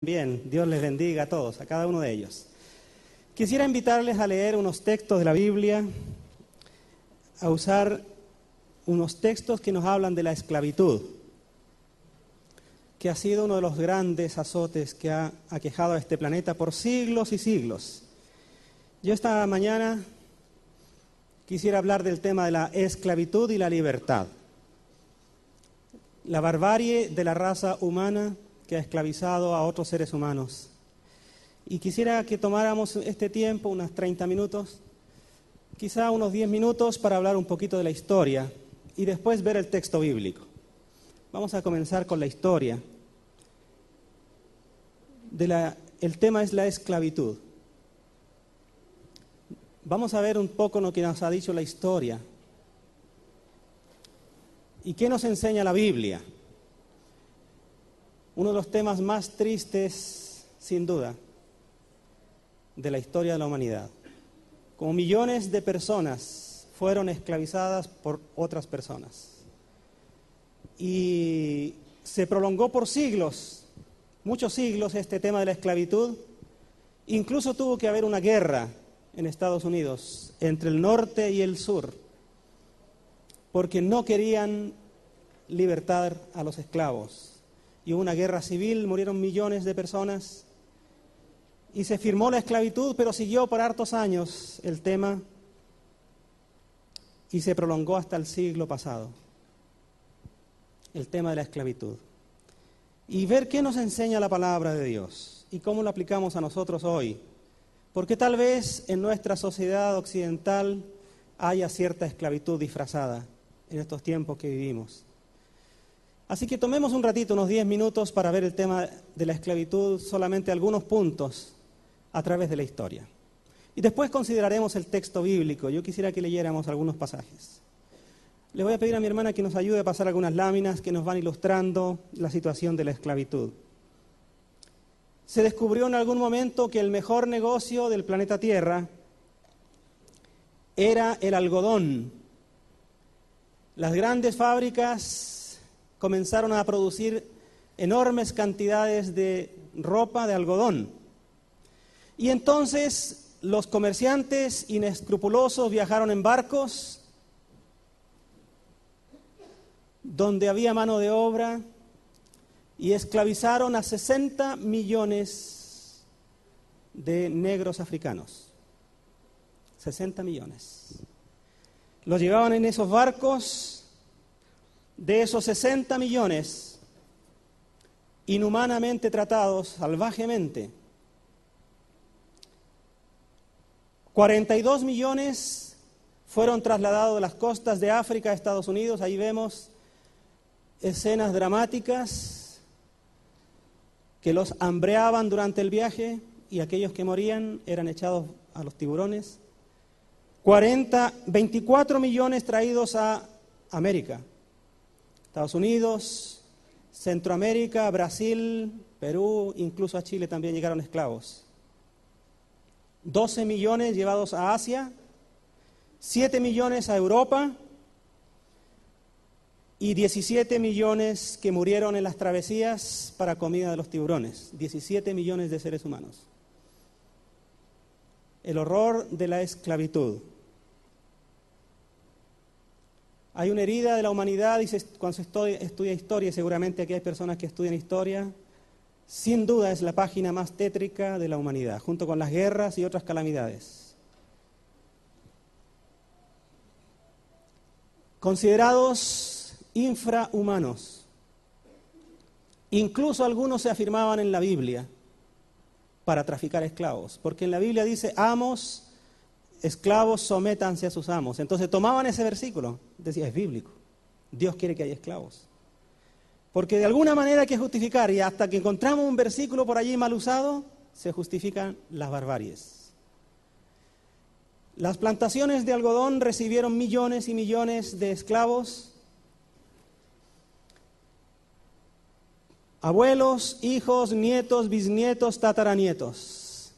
Bien, Dios les bendiga a todos, a cada uno de ellos. Quisiera invitarles a leer unos textos de la Biblia, a usar unos textos que nos hablan de la esclavitud, que ha sido uno de los grandes azotes que ha aquejado a este planeta por siglos y siglos. Yo esta mañana quisiera hablar del tema de la esclavitud y la libertad. La barbarie de la raza humana que ha esclavizado a otros seres humanos. Y quisiera que tomáramos este tiempo, unos 30 minutos, quizá unos 10 minutos, para hablar un poquito de la historia y después ver el texto bíblico. Vamos a comenzar con la historia. El tema es la esclavitud. Vamos a ver un poco lo que nos ha dicho la historia. ¿Y qué nos enseña la Biblia? Uno de los temas más tristes, sin duda, de la historia de la humanidad. Como millones de personas fueron esclavizadas por otras personas. Y se prolongó por siglos, muchos siglos, este tema de la esclavitud. Incluso tuvo que haber una guerra en Estados Unidos entre el norte y el sur, porque no querían libertar a los esclavos. Y hubo una guerra civil, murieron millones de personas y se firmó la esclavitud, pero siguió por hartos años el tema y se prolongó hasta el siglo pasado, el tema de la esclavitud. Y ver qué nos enseña la palabra de Dios y cómo lo aplicamos a nosotros hoy, porque tal vez en nuestra sociedad occidental haya cierta esclavitud disfrazada en estos tiempos que vivimos. Así que tomemos un ratito, unos 10 minutos, para ver el tema de la esclavitud, solamente algunos puntos a través de la historia. Y después consideraremos el texto bíblico. Yo quisiera que leyéramos algunos pasajes. Le voy a pedir a mi hermana que nos ayude a pasar algunas láminas que nos van ilustrando la situación de la esclavitud. Se descubrió en algún momento que el mejor negocio del planeta Tierra era el algodón. Las grandes fábricas comenzaron a producir enormes cantidades de ropa de algodón. Y entonces los comerciantes inescrupulosos viajaron en barcos donde había mano de obra y esclavizaron a 60 millones de negros africanos. 60 millones. Los llevaban en esos barcos. De esos 60 millones, inhumanamente tratados, salvajemente, 42 millones fueron trasladados de las costas de África a Estados Unidos. Ahí vemos escenas dramáticas que los hambreaban durante el viaje y aquellos que morían eran echados a los tiburones. 24 millones traídos a América. Estados Unidos, Centroamérica, Brasil, Perú, incluso a Chile también llegaron esclavos. 12 millones llevados a Asia, 7 millones a Europa y 17 millones que murieron en las travesías para comida de los tiburones. 17 millones de seres humanos. El horror de la esclavitud. Hay una herida de la humanidad y cuando se estudia historia, seguramente aquí hay personas que estudian historia, sin duda es la página más tétrica de la humanidad, junto con las guerras y otras calamidades. Considerados infrahumanos, incluso algunos se afirmaban en la Biblia para traficar esclavos, porque en la Biblia dice, amos, esclavos, sométanse a sus amos. Entonces tomaban ese versículo, decía, es bíblico, Dios quiere que haya esclavos. Porque de alguna manera hay que justificar, y hasta que encontramos un versículo por allí mal usado, se justifican las barbaries. Las plantaciones de algodón recibieron millones y millones de esclavos. Abuelos, hijos, nietos, bisnietos, tataranietos,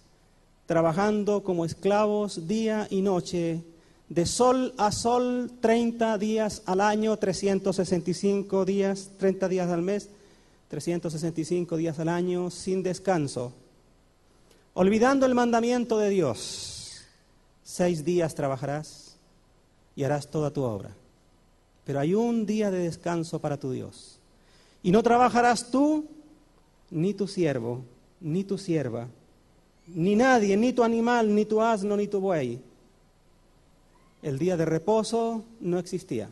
trabajando como esclavos día y noche, de sol a sol, 30 días al año, 365 días, 30 días al mes, 365 días al año, sin descanso, olvidando el mandamiento de Dios. 6 días trabajarás y harás toda tu obra, pero hay un día de descanso para tu Dios. Y no trabajarás tú, ni tu siervo, ni tu sierva, ni nadie, ni tu animal, ni tu asno, ni tu buey. El día de reposo no existía.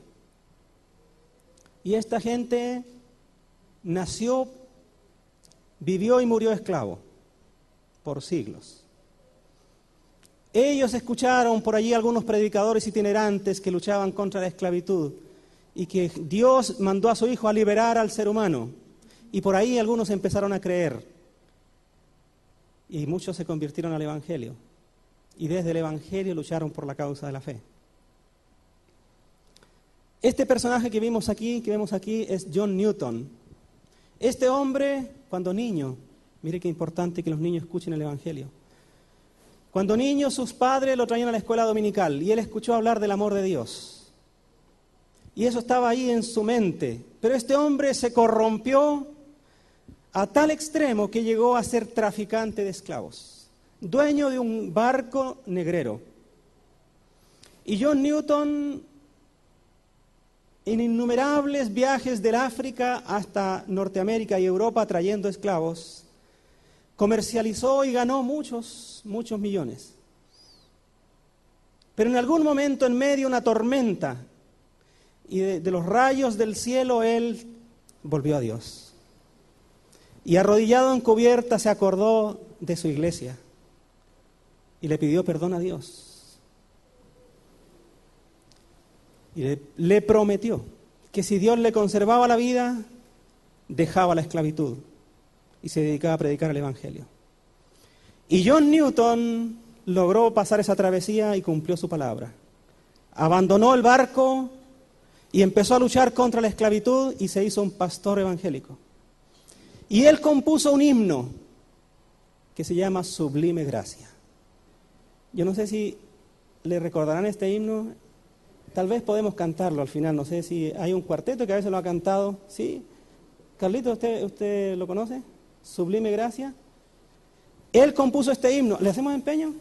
Y esta gente nació, vivió y murió esclavo por siglos. Ellos escucharon por allí algunos predicadores itinerantes que luchaban contra la esclavitud y que Dios mandó a su Hijo a liberar al ser humano. Y por ahí algunos empezaron a creer. Y muchos se convirtieron al Evangelio. Y desde el Evangelio lucharon por la causa de la fe. Este personaje que vemos aquí es John Newton. Este hombre, cuando niño, mire qué importante que los niños escuchen el Evangelio. Cuando niño, sus padres lo traían a la escuela dominical y él escuchó hablar del amor de Dios. Y eso estaba ahí en su mente. Pero este hombre se corrompió a tal extremo que llegó a ser traficante de esclavos, dueño de un barco negrero. Y John Newton, en innumerables viajes del África hasta Norteamérica y Europa trayendo esclavos, comercializó y ganó muchos millones. Pero en algún momento, en medio de una tormenta y de los rayos del cielo, él volvió a Dios. Y arrodillado en cubierta se acordó de su iglesia y le pidió perdón a Dios. Y le prometió que si Dios le conservaba la vida, dejaba la esclavitud y se dedicaba a predicar el Evangelio. Y John Newton logró pasar esa travesía y cumplió su palabra. Abandonó el barco y empezó a luchar contra la esclavitud y se hizo un pastor evangélico. Y él compuso un himno que se llama Sublime Gracia. Yo no sé si le recordarán este himno, tal vez podemos cantarlo al final, no sé si hay un cuarteto que a veces lo ha cantado, ¿sí? Carlito, ¿usted lo conoce? Sublime Gracia. Él compuso este himno. ¿Le hacemos empeño?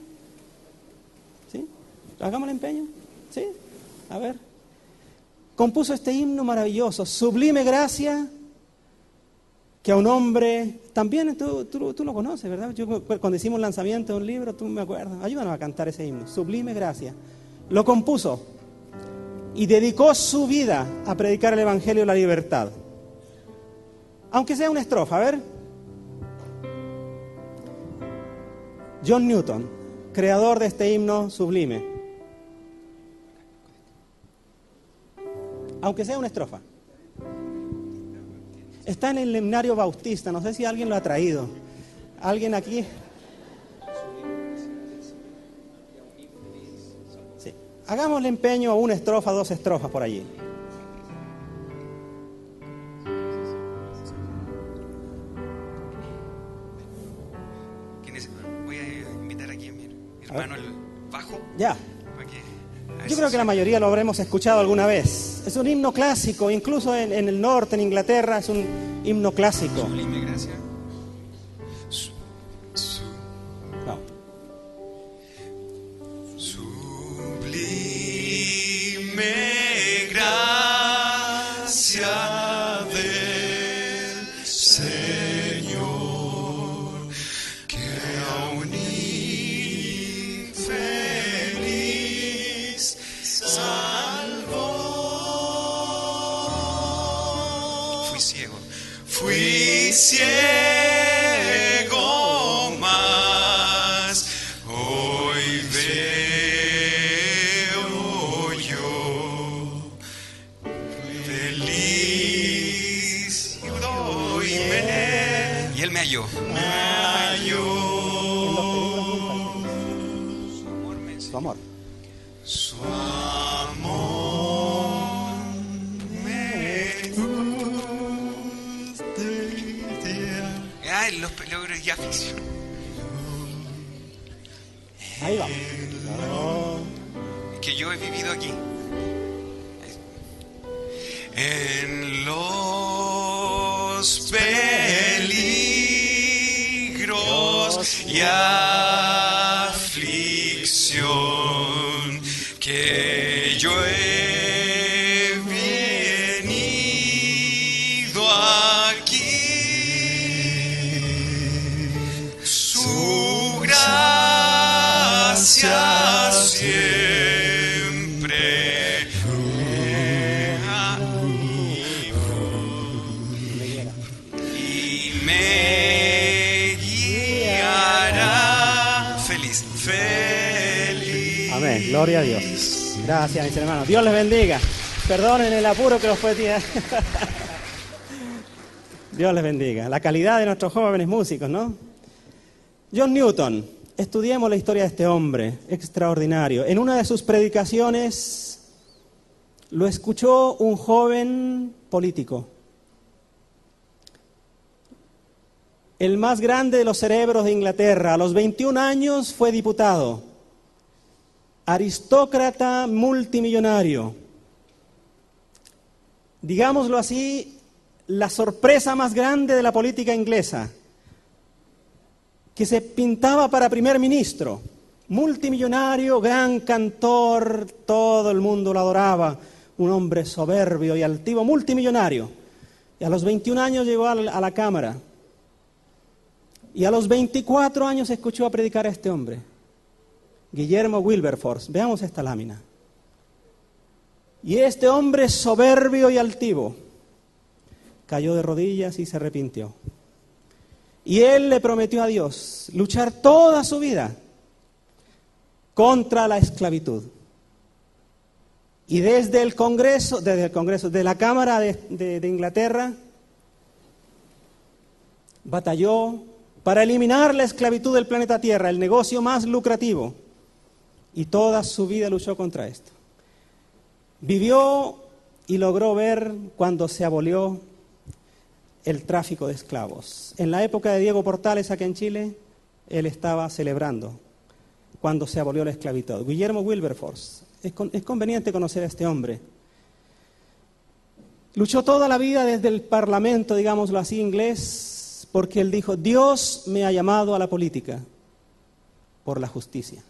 ¿Sí? ¿Hagamos el empeño? ¿Sí? A ver. Compuso este himno maravilloso, Sublime Gracia, que a un hombre, también tú lo conoces, ¿verdad? Yo, cuando hicimos el lanzamiento de un libro, tú me acuerdas, ayúdanos a cantar ese himno, Sublime Gracia. Lo compuso y dedicó su vida a predicar el Evangelio de la libertad. Aunque sea una estrofa, a ver. John Newton, creador de este himno sublime. Aunque sea una estrofa. Está en el lemnario bautista, no sé si alguien lo ha traído. ¿Alguien aquí? Sí. Hagámosle empeño a una estrofa, 2 estrofas por allí. Voy a invitar aquí a mi hermano el bajo. Ya. Yo creo que la mayoría lo habremos escuchado alguna vez. Es un himno clásico, incluso en el norte, en Inglaterra, es un himno clásico. Sublime gracia. No. Sublime gracia del Señor, que a un infeliz salvó. Fui ciego, mas hoy veo yo. Feliz y él me halló. Su amor. Su amor me gusta. Ay, los logros ya ficción. Ahí vamos. No. Que yo he vivido aquí. En los los peligros y aflicción que yo he venido aquí. Su gracia siempre me y me guiará. Feliz. Amén, gloria a Dios. Gracias, mis hermanos. Dios les bendiga. Perdonen el apuro que los fue tirar. Dios les bendiga. La calidad de nuestros jóvenes músicos, ¿no? John Newton. Estudiemos la historia de este hombre extraordinario. En una de sus predicaciones lo escuchó un joven político. El más grande de los cerebros de Inglaterra. A los 21 años fue diputado. Aristócrata multimillonario. Digámoslo así, la sorpresa más grande de la política inglesa, que se pintaba para primer ministro, multimillonario, gran cantor, todo el mundo lo adoraba, un hombre soberbio y altivo, multimillonario. Y a los 21 años llegó a la Cámara. Y a los 24 años escuchó a predicar a este hombre, Guillermo Wilberforce. Veamos esta lámina. Y este hombre soberbio y altivo cayó de rodillas y se arrepintió. Y él le prometió a Dios luchar toda su vida contra la esclavitud. Y desde el Congreso, de la Cámara de Inglaterra, batalló para eliminar la esclavitud del planeta Tierra, el negocio más lucrativo. Y toda su vida luchó contra esto. Vivió y logró ver cuando se abolió el tráfico de esclavos. En la época de Diego Portales, aquí en Chile, él estaba celebrando cuando se abolió la esclavitud. Guillermo Wilberforce. Es conveniente conocer a este hombre. Luchó toda la vida desde el parlamento, digámoslo así, inglés, porque él dijo: Dios me ha llamado a la política por la justicia.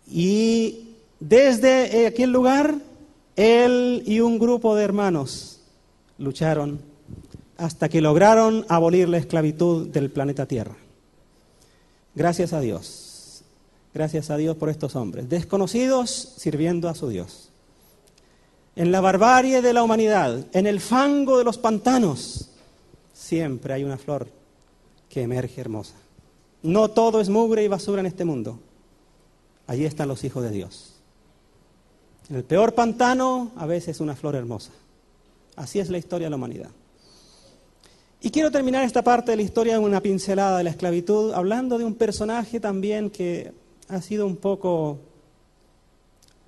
Y desde aquel lugar, él y un grupo de hermanos lucharon hasta que lograron abolir la esclavitud del planeta Tierra. Gracias a Dios por estos hombres, desconocidos sirviendo a su Dios. En la barbarie de la humanidad, en el fango de los pantanos, siempre hay una flor que emerge hermosa. No todo es mugre y basura en este mundo. Allí están los hijos de Dios. En el peor pantano, a veces una flor hermosa. Así es la historia de la humanidad. Y quiero terminar esta parte de la historia en una pincelada de la esclavitud, hablando de un personaje también que ha sido un poco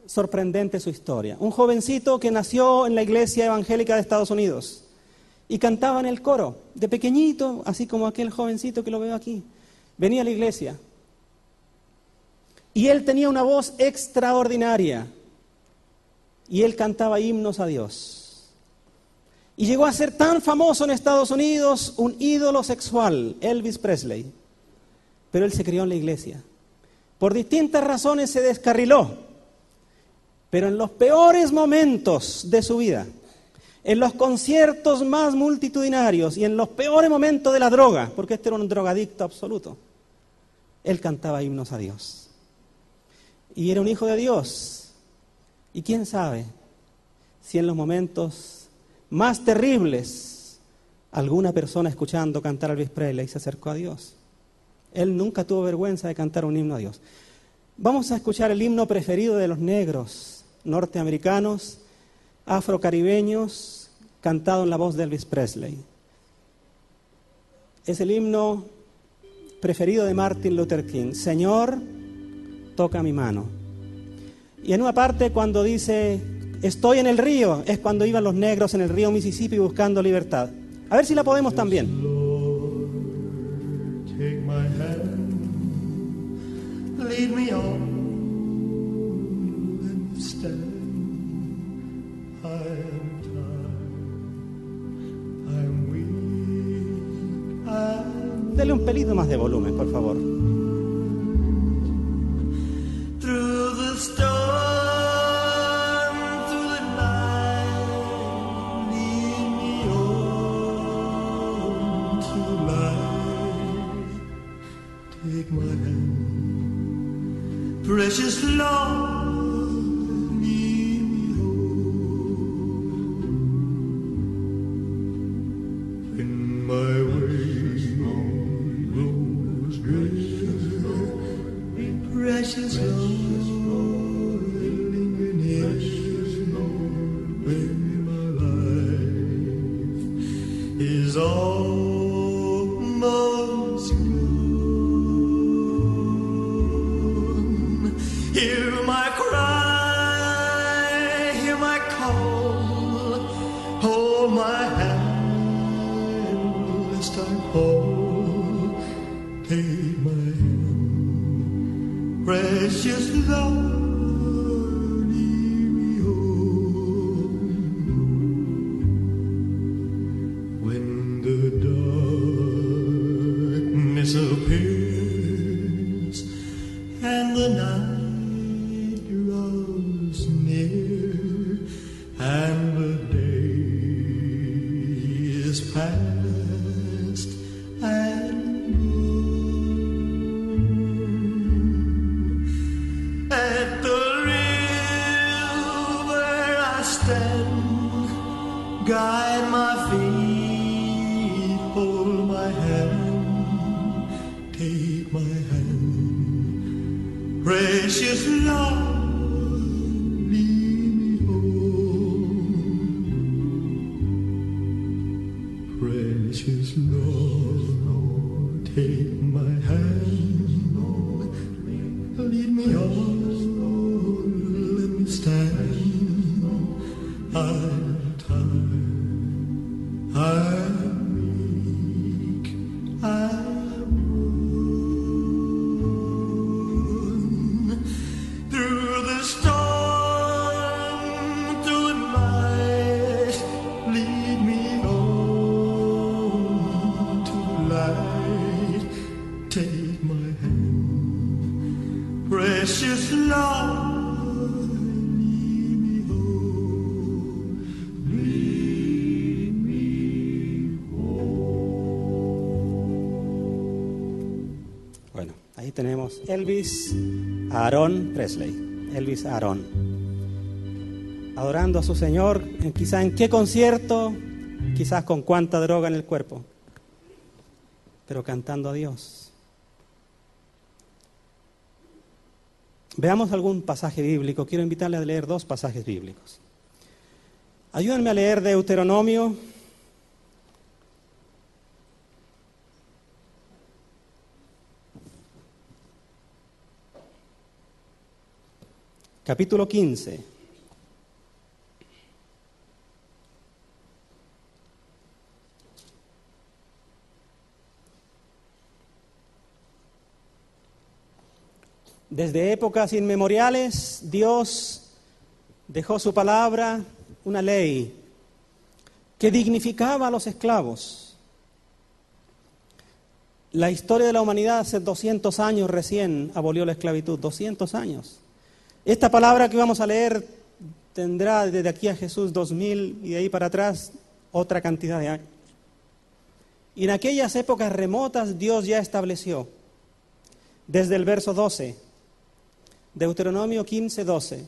sorprendente su historia. Un jovencito que nació en la iglesia evangélica de Estados Unidos y cantaba en el coro, de pequeñito, así como aquel jovencito que lo veo aquí. Venía a la iglesia y él tenía una voz extraordinaria y él cantaba himnos a Dios. Y llegó a ser tan famoso en Estados Unidos, un ídolo sexual, Elvis Presley. Pero él se crió en la iglesia. Por distintas razones se descarriló. Pero en los peores momentos de su vida, en los conciertos más multitudinarios y en los peores momentos de la droga, porque este era un drogadicto absoluto, él cantaba himnos a Dios. Y era un hijo de Dios. Y quién sabe si en los momentos más terribles, alguna persona escuchando cantar a Elvis Presley se acercó a Dios. Él nunca tuvo vergüenza de cantar un himno a Dios. Vamos a escuchar el himno preferido de los negros norteamericanos, afrocaribeños, cantado en la voz de Elvis Presley. Es el himno preferido de Martin Luther King. Señor, toca mi mano. Y en una parte cuando dice: estoy en el río, es cuando iban los negros en el río Mississippi buscando libertad. A ver si la podemos también. Lord, take my hand, lead me on and stand. I am tired, I am Dele un pelito más de volumen, por favor. Through the storm, through the night, lead me on to light. Take my hand, precious Lord, lead me home. When my way grows gray, precious Lord, linger near, when my life is almost gone. Hear my cry, hear my call, hold my hand lest I fall. Take my hand, precious Lord, lead me home. When the darkness appears and the night draws near and the day is past and gone. At the river I stand, guide my feet, hold my hand, take my hand, precious Lord, lead me home. Precious Lord, take my hand, lead me on, let me stand. I'm tired, I'm weak, I'm worn. Through the storm, through the night, lead me on to light. Take my hand, precious Lord, lead me home, lead me home. Bueno, ahí tenemos Elvis Aaron Presley. Elvis Aaron. Adorando a su Señor, quizá en qué concierto, quizás con cuánta droga en el cuerpo, pero cantando a Dios. Veamos algún pasaje bíblico. Quiero invitarle a leer 2 pasajes bíblicos. Ayúdenme a leer Deuteronomio. Capítulo 15. Desde épocas inmemoriales, Dios dejó su palabra, una ley que dignificaba a los esclavos. La historia de la humanidad hace 200 años recién abolió la esclavitud, 200 años. Esta palabra que vamos a leer tendrá desde aquí a Jesús 2000 y de ahí para atrás otra cantidad de años. Y en aquellas épocas remotas Dios ya estableció, desde el verso 12, Deuteronomio 15, 12,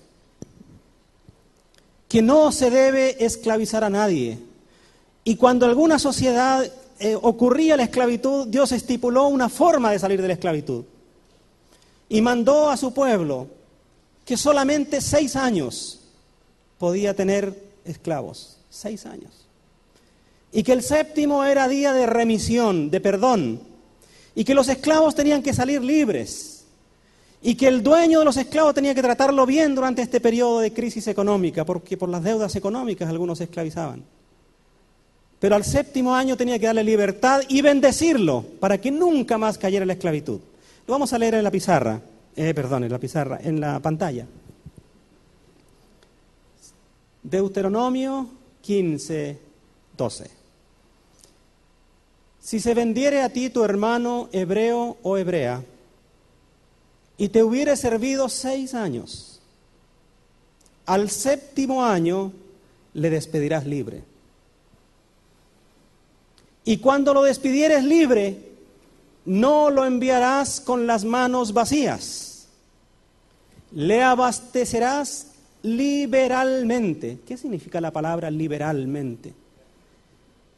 que no se debe esclavizar a nadie. Y cuando alguna sociedad ocurría la esclavitud, Dios estipuló una forma de salir de la esclavitud. Y mandó a su pueblo que solamente 6 años podía tener esclavos. 6 años. Y que el 7º era día de remisión, de perdón. Y que los esclavos tenían que salir libres. Y que el dueño de los esclavos tenía que tratarlo bien durante este periodo de crisis económica, porque por las deudas económicas algunos se esclavizaban. Pero al 7º año tenía que darle libertad y bendecirlo para que nunca más cayera en la esclavitud. Lo vamos a leer en la pizarra. En la pantalla. Deuteronomio 15, 12. Si se vendiere a ti tu hermano hebreo o hebrea, y te hubiere servido 6 años, al 7º año le despedirás libre. Y cuando lo despidieres libre, no lo enviarás con las manos vacías. Le abastecerás liberalmente. ¿Qué significa la palabra liberalmente?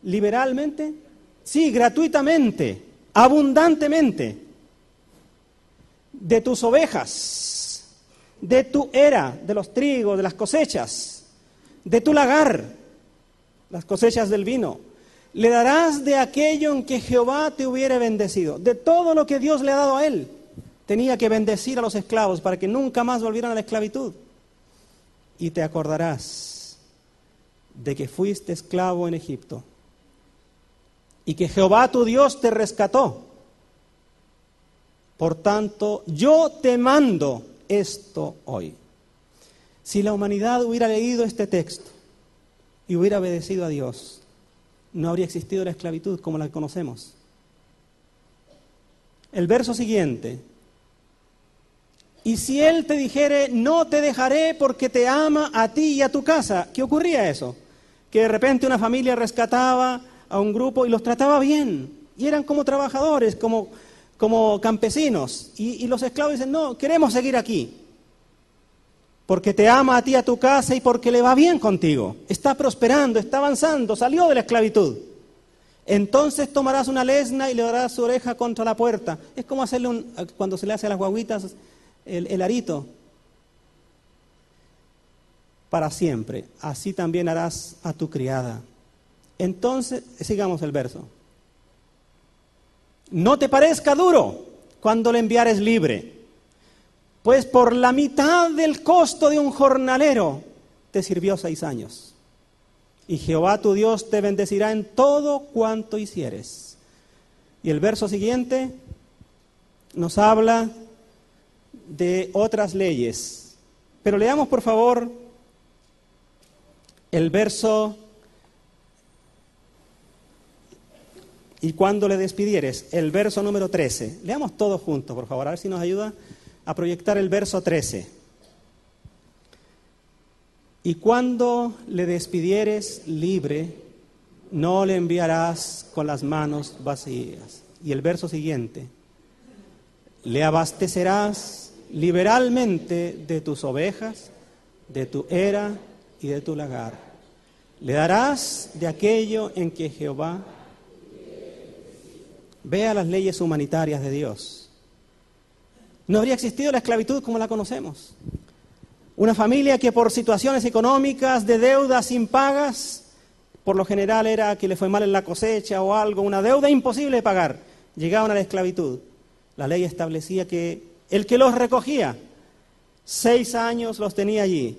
¿Liberalmente? Sí, gratuitamente, abundantemente. De tus ovejas, de tu era, de los trigos, de las cosechas, de tu lagar, las cosechas del vino. Le darás de aquello en que Jehová te hubiere bendecido. De todo lo que Dios le ha dado a él, tenía que bendecir a los esclavos para que nunca más volvieran a la esclavitud. Y te acordarás de que fuiste esclavo en Egipto y que Jehová tu Dios te rescató. Por tanto, yo te mando esto hoy. Si la humanidad hubiera leído este texto y hubiera obedecido a Dios, no habría existido la esclavitud como la conocemos. El verso siguiente. Y si él te dijere, no te dejaré porque te ama a ti y a tu casa. ¿Qué ocurría eso? Que de repente una familia rescataba a un grupo y los trataba bien. Y eran como trabajadores, como campesinos. Y los esclavos dicen, no, queremos seguir aquí. Porque te ama a ti y a tu casa y porque le va bien contigo. Está prosperando, está avanzando, salió de la esclavitud. Entonces tomarás una lesna y le darás su oreja contra la puerta. Es como hacerle cuando se le hace a las guaguitas el arito. Para siempre. Así también harás a tu criada. Entonces, sigamos el verso. No te parezca duro cuando le enviares libre, pues por la mitad del costo de un jornalero te sirvió 6 años. Y Jehová tu Dios te bendecirá en todo cuanto hicieres. Y el verso siguiente nos habla de otras leyes. Pero leamos por favor el verso. Y cuando le despidieres, el verso número 13. Leamos todos juntos, por favor, a ver si nos ayuda a proyectar el verso 13. Y cuando le despidieres libre, no le enviarás con las manos vacías. Y el verso siguiente. Le abastecerás liberalmente de tus ovejas, de tu era y de tu lagar. Le darás de aquello en que Jehová. Vea las leyes humanitarias de Dios. No habría existido la esclavitud como la conocemos. Una familia que por situaciones económicas, de deudas impagas, por lo general era que le fue mal en la cosecha o algo, una deuda imposible de pagar, llegaban a la esclavitud. La ley establecía que el que los recogía, 6 años los tenía allí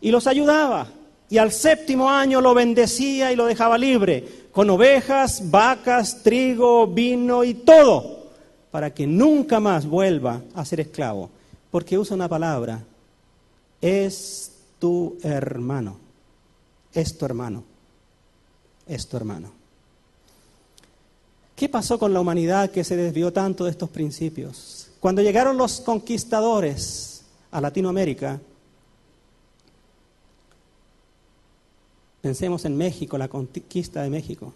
y los ayudaba. Y al 7º año lo bendecía y lo dejaba libre, con ovejas, vacas, trigo, vino y todo, para que nunca más vuelva a ser esclavo. Porque usa una palabra, es tu hermano, es tu hermano, es tu hermano. ¿Qué pasó con la humanidad que se desvió tanto de estos principios? Cuando llegaron los conquistadores a Latinoamérica, pensemos en México, la conquista de México.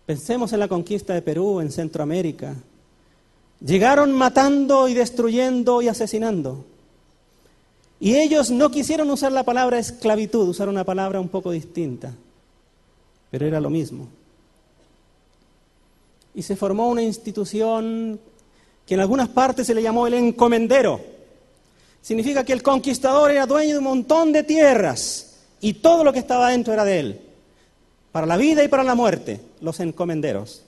Pensemos en la conquista de Perú, en Centroamérica. Llegaron matando y destruyendo y asesinando. Y ellos no quisieron usar la palabra esclavitud, usaron una palabra un poco distinta, pero era lo mismo. Y se formó una institución que en algunas partes se le llamó el encomendero. Significa que el conquistador era dueño de un montón de tierras y todo lo que estaba dentro era de él, para la vida y para la muerte, los encomenderos.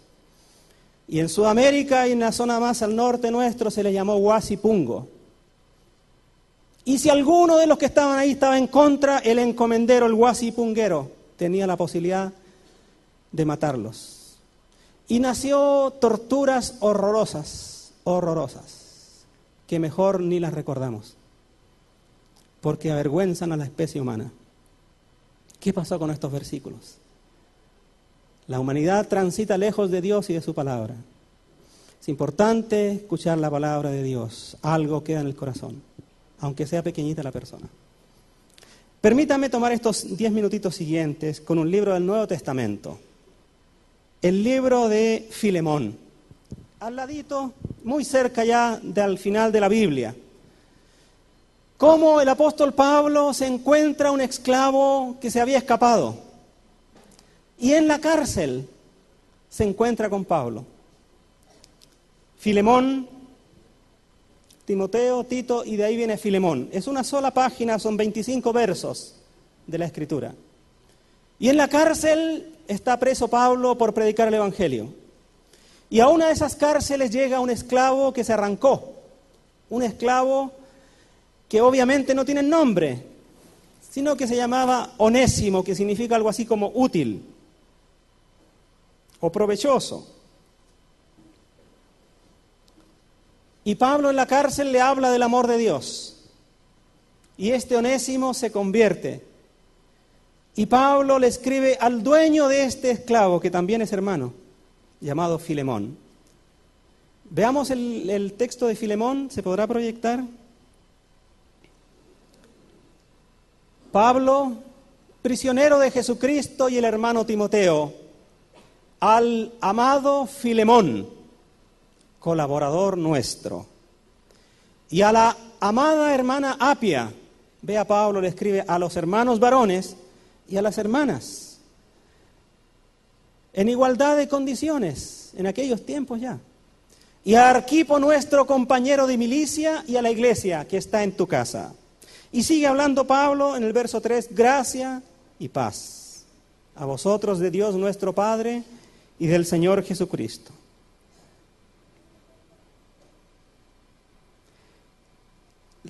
Y en Sudamérica y en la zona más al norte nuestro se le llamó huasipungo. Y si alguno de los que estaban ahí estaba en contra, el encomendero, el huasipunguero, tenía la posibilidad de matarlos. Y nació torturas horrorosas, que mejor ni las recordamos, porque avergüenzan a la especie humana. ¿Qué pasó con estos versículos? La humanidad transita lejos de Dios y de su palabra. Es importante escuchar la palabra de Dios. Algo queda en el corazón, aunque sea pequeñita la persona. Permítame tomar estos 10 minutitos siguientes con un libro del Nuevo Testamento. El libro de Filemón. Al ladito, muy cerca ya del final de la Biblia. Cómo el apóstol Pablo se encuentra un esclavo que se había escapado. Y en la cárcel se encuentra con Pablo. Filemón, Timoteo, Tito, y de ahí viene Filemón. Es una sola página, son 25 versos de la Escritura. Y en la cárcel está preso Pablo por predicar el Evangelio. Y a una de esas cárceles llega un esclavo que se arrancó. Un esclavo que obviamente no tiene nombre, sino que se llamaba Onésimo, que significa algo así como útil o provechoso. Y Pablo en la cárcel le habla del amor de Dios. Y este Onésimo se convierte. Y Pablo le escribe al dueño de este esclavo, que también es hermano, llamado Filemón. Veamos el texto de Filemón, ¿se podrá proyectar? Pablo, prisionero de Jesucristo, y el hermano Timoteo, al amado Filemón, colaborador nuestro, y a la amada hermana Apia. Vea, Pablo le escribe a los hermanos varones y a las hermanas, en igualdad de condiciones, en aquellos tiempos ya. Y a Arquipo, nuestro compañero de milicia, y a la iglesia que está en tu casa. Y sigue hablando Pablo en el verso 3, gracia y paz a vosotros de Dios nuestro Padre y del Señor Jesucristo.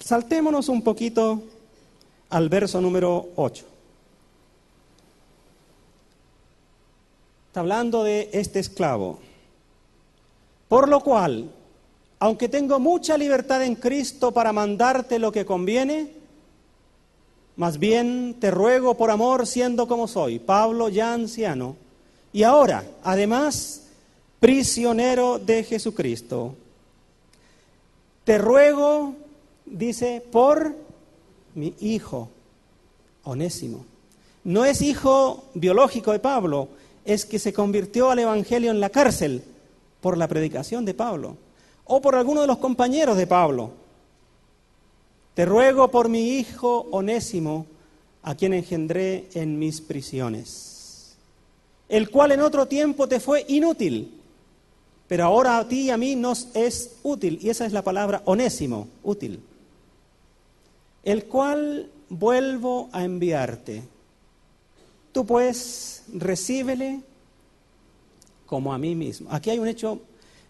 Saltémonos un poquito al verso número 8. Está hablando de este esclavo. Por lo cual, aunque tengo mucha libertad en Cristo para mandarte lo que conviene, más bien te ruego por amor, siendo como soy, Pablo ya anciano, y ahora, además, prisionero de Jesucristo. Te ruego, dice, por mi hijo, Onésimo. No es hijo biológico de Pablo, es que se convirtió al Evangelio en la cárcel por la predicación de Pablo, o por alguno de los compañeros de Pablo. Te ruego por mi hijo Onésimo, a quien engendré en mis prisiones, el cual en otro tiempo te fue inútil, pero ahora a ti y a mí nos es útil, y esa es la palabra Onésimo, útil, el cual vuelvo a enviarte. Tú pues recíbele como a mí mismo. Aquí hay un hecho,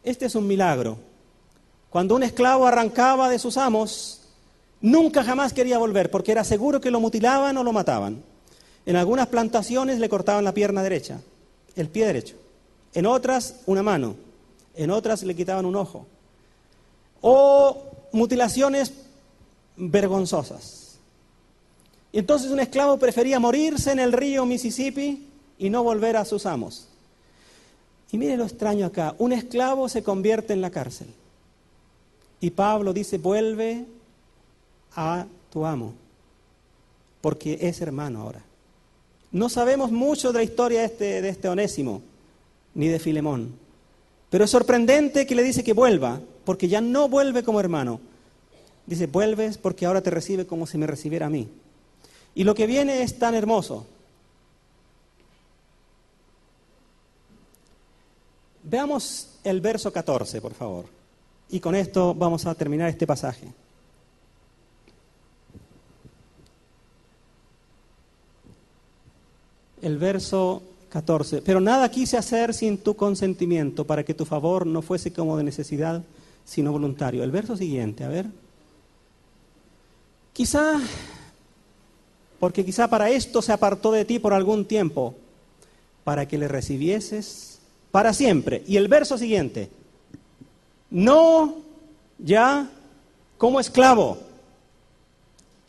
este es un milagro. Cuando un esclavo arrancaba de sus amos, nunca jamás quería volver, porque era seguro que lo mutilaban o lo mataban. En algunas plantaciones le cortaban la pierna derecha, el pie derecho. En otras, una mano. En otras le quitaban un ojo. O mutilaciones vergonzosas. Y entonces un esclavo prefería morirse en el río Mississippi y no volver a sus amos. Y mire lo extraño acá, un esclavo se convierte en la cárcel. Y Pablo dice, vuelve a tu amo, porque es hermano ahora. No sabemos mucho de la historia de este Onésimo, ni de Filemón. Pero es sorprendente que le dice que vuelva, porque ya no vuelve como hermano. Dice, vuelves porque ahora te recibe como si me recibiera a mí. Y lo que viene es tan hermoso. Veamos el verso 14, por favor. Y con esto vamos a terminar este pasaje. El verso 14. Pero nada quise hacer sin tu consentimiento, para que tu favor no fuese como de necesidad, sino voluntario. El verso siguiente, a ver. Porque quizá para esto se apartó de ti por algún tiempo, para que le recibieses para siempre. Y el verso siguiente. No ya como esclavo.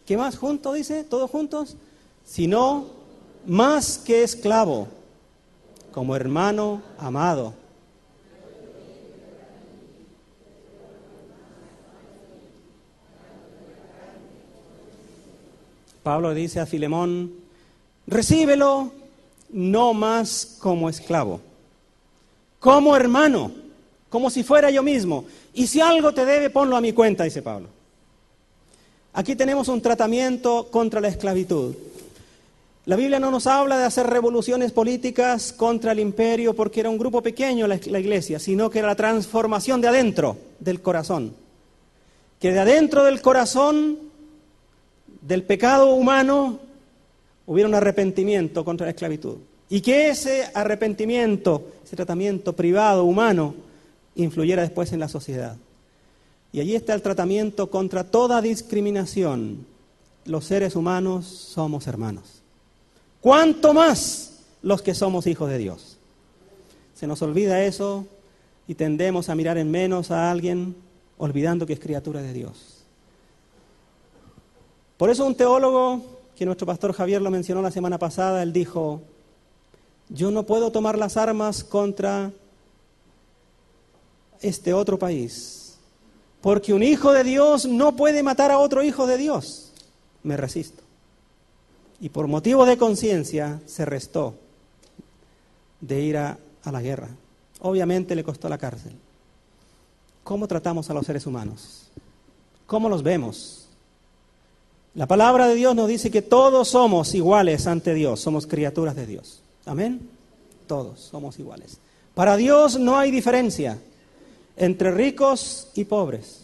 ¿Qué más junto dice? ¿Todos juntos? Sino más que esclavo, como hermano amado. Pablo dice a Filemón, recíbelo no más como esclavo, como hermano, como si fuera yo mismo. Y si algo te debe, ponlo a mi cuenta, dice Pablo. Aquí tenemos un tratamiento contra la esclavitud. La Biblia no nos habla de hacer revoluciones políticas contra el imperio porque era un grupo pequeño la iglesia, sino que era la transformación de adentro del corazón. Que de adentro del corazón, del pecado humano, hubiera un arrepentimiento contra la esclavitud. Y que ese arrepentimiento, ese tratamiento privado, humano, influyera después en la sociedad. Y allí está el tratamiento contra toda discriminación. Los seres humanos somos hermanos. ¿Cuánto más los que somos hijos de Dios? Se nos olvida eso y tendemos a mirar en menos a alguien, olvidando que es criatura de Dios. Por eso un teólogo, que nuestro pastor Javier lo mencionó la semana pasada, él dijo, yo no puedo tomar las armas contra este otro país, porque un hijo de Dios no puede matar a otro hijo de Dios. Me resisto. Y por motivo de conciencia se restó de ir a la guerra. Obviamente le costó la cárcel. ¿Cómo tratamos a los seres humanos? ¿Cómo los vemos? La palabra de Dios nos dice que todos somos iguales ante Dios, somos criaturas de Dios. ¿Amén? Todos somos iguales. Para Dios no hay diferencia entre ricos y pobres,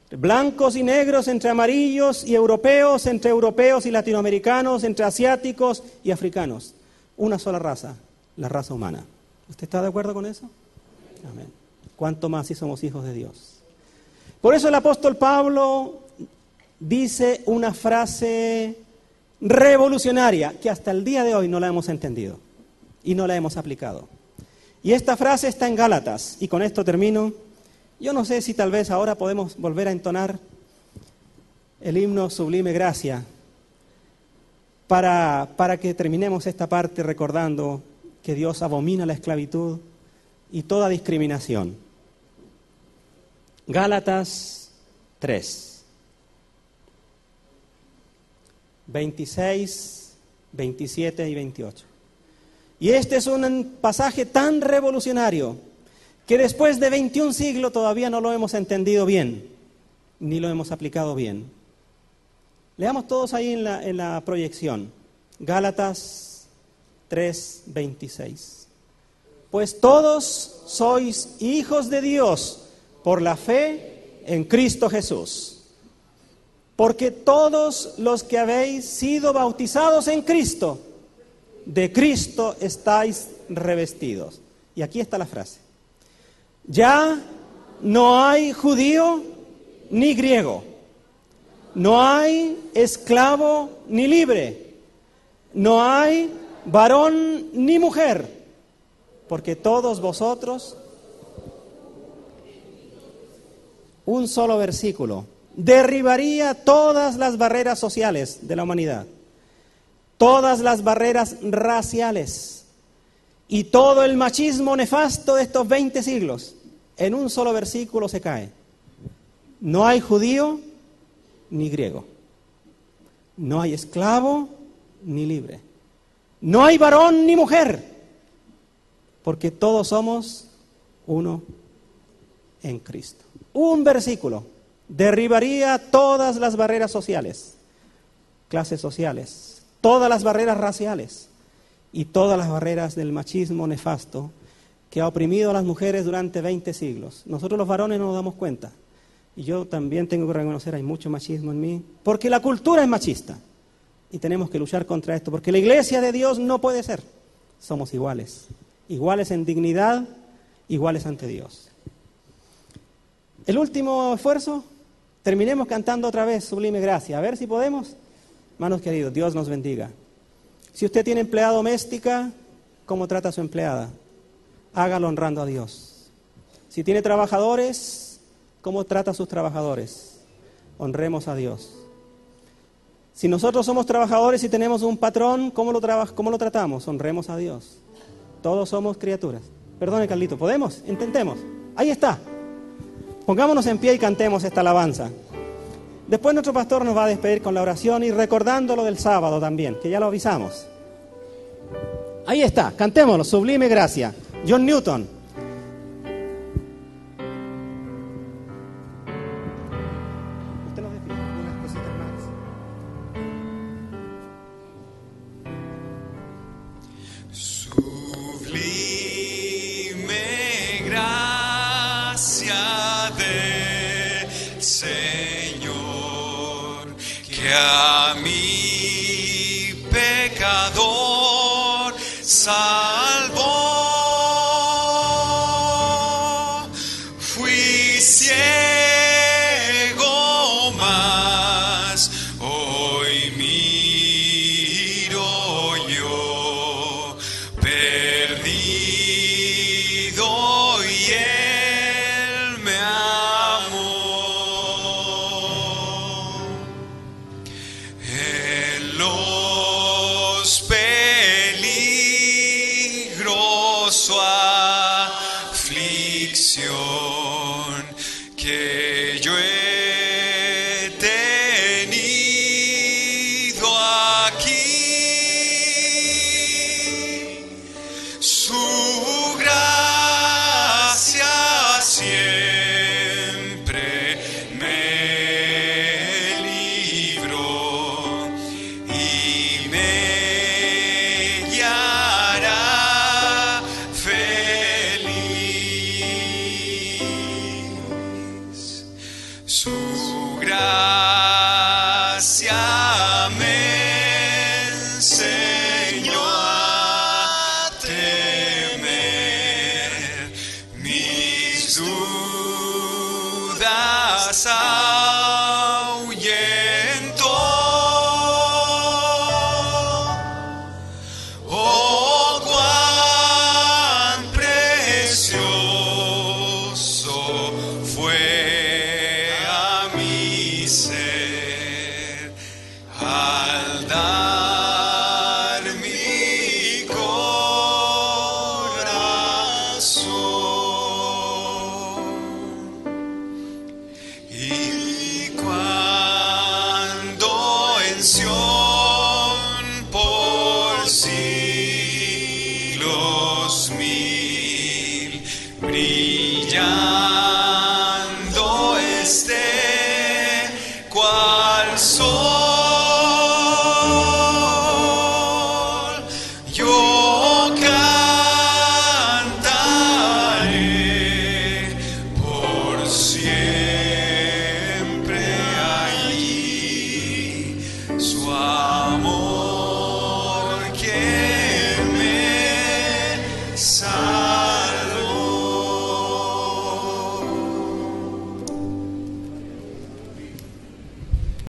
blancos y negros, entre amarillos y europeos, entre europeos y latinoamericanos, entre asiáticos y africanos. Una sola raza, la raza humana. ¿Usted está de acuerdo con eso? Amén. ¿Cuánto más si somos hijos de Dios? Por eso el apóstol Pablo dice una frase revolucionaria que hasta el día de hoy no la hemos entendido y no la hemos aplicado. Y esta frase está en Gálatas, y con esto termino. Yo no sé si tal vez ahora podemos volver a entonar el himno Sublime Gracia para que terminemos esta parte recordando que Dios abomina la esclavitud y toda discriminación. Gálatas 3, 26, 27 y 28. Y este es un pasaje tan revolucionario que después de 21 siglos todavía no lo hemos entendido bien, ni lo hemos aplicado bien. Leamos todos ahí en la proyección. Gálatas 3, 26. Pues todos sois hijos de Dios por la fe en Cristo Jesús. Porque todos los que habéis sido bautizados en Cristo, de Cristo estáis revestidos. Y aquí está la frase. Ya no hay judío ni griego, no hay esclavo ni libre, no hay varón ni mujer, porque todos vosotros, un solo versículo, derribaría todas las barreras sociales de la humanidad, todas las barreras raciales y todo el machismo nefasto de estos 20 siglos. En un solo versículo se cae. No hay judío ni griego, no hay esclavo ni libre, no hay varón ni mujer, porque todos somos uno en Cristo. Un versículo derribaría todas las barreras sociales, clases sociales, todas las barreras raciales y todas las barreras del machismo nefasto que ha oprimido a las mujeres durante 20 siglos. Nosotros los varones no nos damos cuenta. Y yo también tengo que reconocer, hay mucho machismo en mí, porque la cultura es machista. Y tenemos que luchar contra esto, porque la iglesia de Dios no puede ser. Somos iguales, iguales en dignidad, iguales ante Dios. El último esfuerzo, terminemos cantando otra vez Sublime Gracia. A ver si podemos. Hermanos queridos, Dios nos bendiga. Si usted tiene empleada doméstica, ¿cómo trata a su empleada? Hágalo honrando a Dios. Si tiene trabajadores, ¿cómo trata a sus trabajadores? Honremos a Dios. Si nosotros somos trabajadores y tenemos un patrón, ¿cómo lo tratamos? Honremos a Dios. Todos somos criaturas. Perdone, Carlito, ¿podemos? Intentemos. Ahí está. Pongámonos en pie y cantemos esta alabanza. Después nuestro pastor nos va a despedir con la oración y recordando lo del sábado también, que ya lo avisamos. Ahí está, cantémoslo, Sublime Gracia. John Newton. Usted nos define unas cositas más. Sublime gracia del Señor, que a mi pecador salvó. Fui ciego, mas hoy miro yo, perdido, y Él me amó. En los peligros su aflicción que yo he tenido aquí, su gracia siempre me libró y me guiará feliz. Su gracia me enseñó a temer, mis dudas